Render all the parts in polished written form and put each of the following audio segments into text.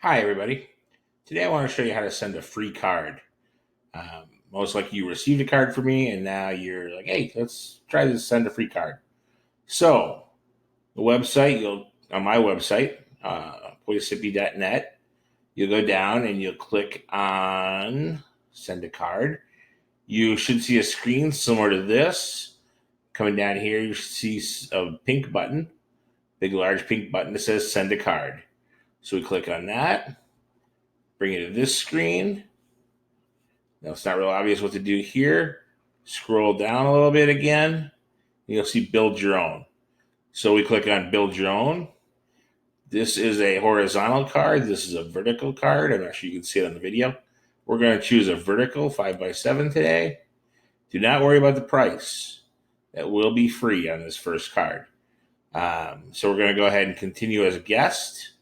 Hi, everybody. Today I want to show you how to send a free card. Most likely you received a card from me and now you're like, hey, let's try to send a free card. So, the website, on my website, poisesippy.net, you'll go down and you'll click on send a card. You should see a screen similar to this. Coming down here, you should see a pink button, big, large pink button that says send a card. So we click on that, bring it to this screen. Now it's not real obvious what to do here. Scroll down a little bit again, and you'll see build your own. So we click on build your own. This is a horizontal card. This is a vertical card. I'm not sure you can see it on the video. We're going to choose a vertical 5x7 today. Do not worry about the price. That will be free on this first card. So we're going to go ahead and continue as a guest.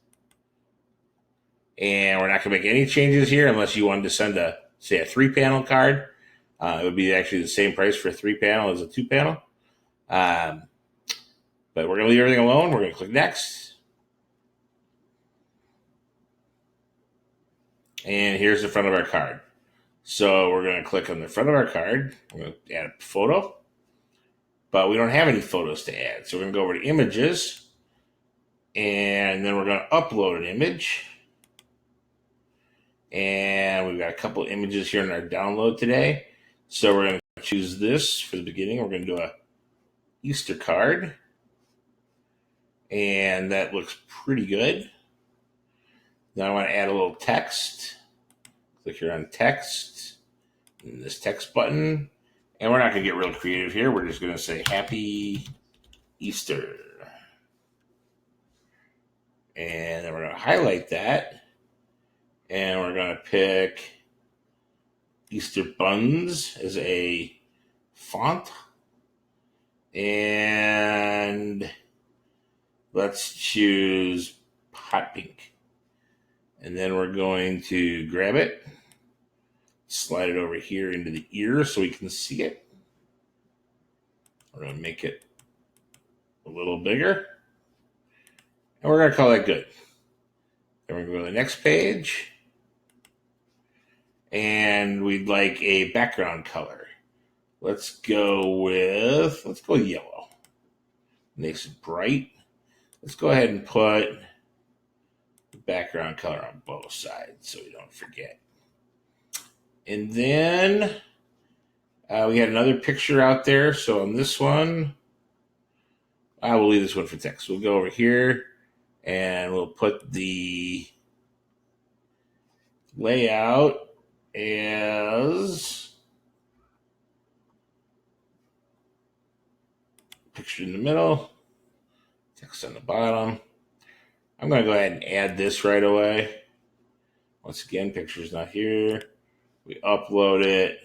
And we're not going to make any changes here unless you wanted to send a 3-panel card. It would be actually the same price for a 3-panel as a 2-panel. But we're going to leave everything alone. We're going to click next. And here's the front of our card. So we're going to click on the front of our card. We're going to add a photo. But we don't have any photos to add. So we're going to go over to images. And then we're going to upload an image. And we've got a couple images here in our download today. So we're going to choose this for the beginning. We're going to do a Easter card. And that looks pretty good. Now I want to add a little text. Click here on text, and this text button. And we're not going to get real creative here. We're just going to say Happy Easter. And then we're going to highlight that. And we're going to pick Easter Buns as a font. And let's choose hot pink. And then we're going to grab it, slide it over here into the ear so we can see it. We're going to make it a little bigger. And we're going to call that good. Then we're going to go to the next page. And we'd like a background color. Let's go yellow. Makes it bright. Let's go ahead and put the background color on both sides so we don't forget. And then we had another picture out there. So on this one, I will leave this one for text. We'll go over here and we'll put the layout as picture in the middle, text on the bottom. I'm going to go ahead and add this right away. Once again, picture's not here. We upload it.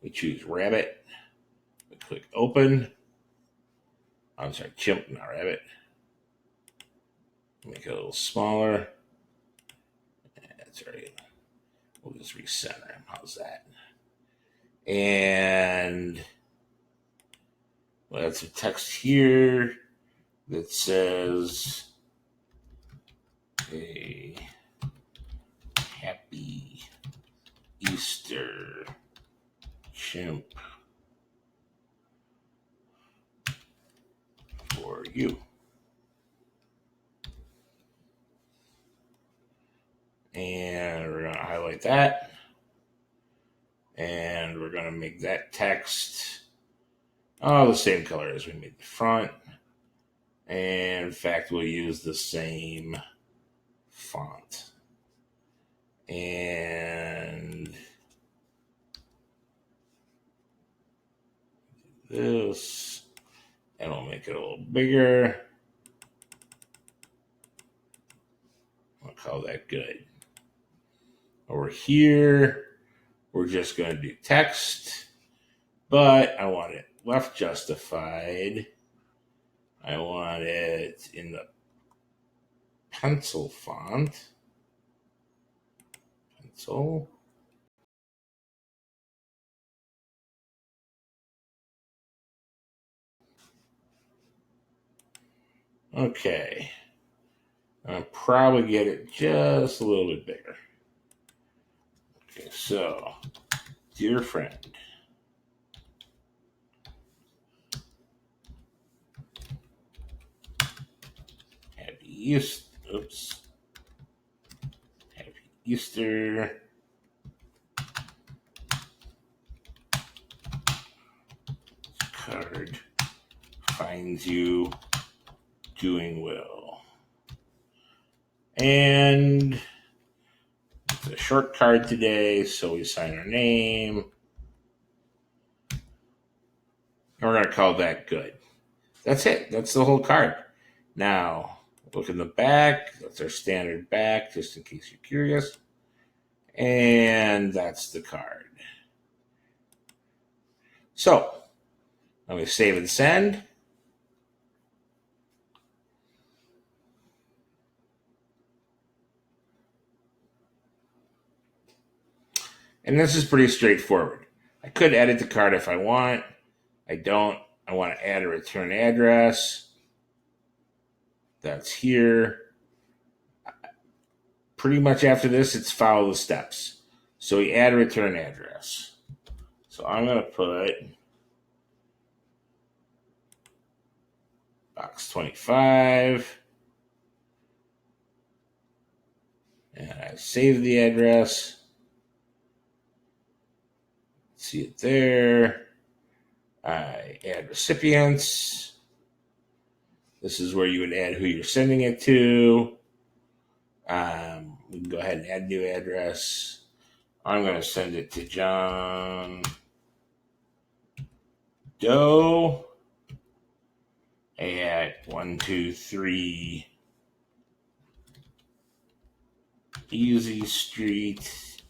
We choose rabbit. We click open. I'm sorry, chimp, not rabbit. Make it a little smaller. That's right. We'll just recenter him. How's that? And let's have text here that says a happy Easter, chimp, for you. And we're going to highlight that. And we're going to make that text the same color as we made the front. And in fact, we'll use the same font. And this, and we'll make it a little bigger. I'll call that good. Over here, we're just going to do text, but I want it left justified. I want it in the pencil font. Pencil. Okay. I'll probably get it just a little bit bigger. Okay, so, dear friend, happy Easter. Oops. Happy Easter. Card finds you doing well. And it's a short card today, so we sign our name. And we're going to call that good. That's it. That's the whole card. Now, look in the back. That's our standard back, just in case you're curious. And that's the card. So, let me save and send. And this is pretty straightforward. I could edit the card if I want. I don't. I want to add a return address. That's here. Pretty much after this, it's follow the steps. So we add a return address. So I'm going to put box 25. And I save the address. See it there. I add recipients. This is where you would add who you're sending it to. We can go ahead and add new address. I'm going to send it to John Doe at 123 Easy Street,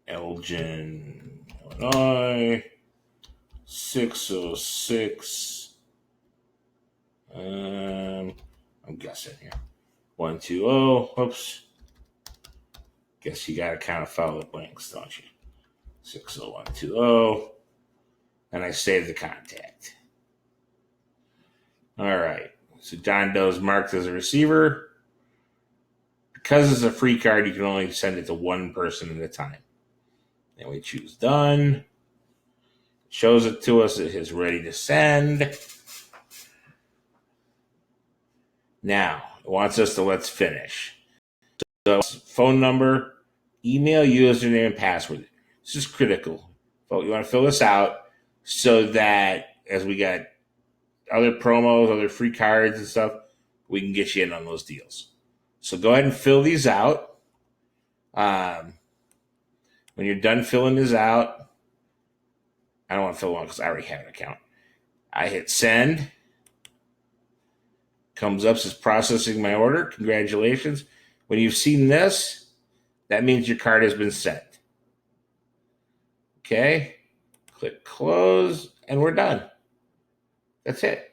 Elgin, Illinois, 606. I'm guessing here. 120. Oops. Guess you gotta kind of follow the blanks, don't you? 60120. And I save the contact. All right. So John Doe is marked as a receiver. Because it's a free card, you can only send it to one person at a time. And we choose done. It shows it to us. It is ready to send. Now, it wants us to let's finish. So, phone number, email, username, and password. This is critical. You want to fill this out so that as we got other promos, other free cards and stuff, we can get you in on those deals. So go ahead and fill these out. When you're done filling this out, I don't want to fill one because I already have an account. I hit send. Comes up, says processing my order. Congratulations. When you've seen this, that means your card has been sent. Okay. Click close, and we're done. That's it.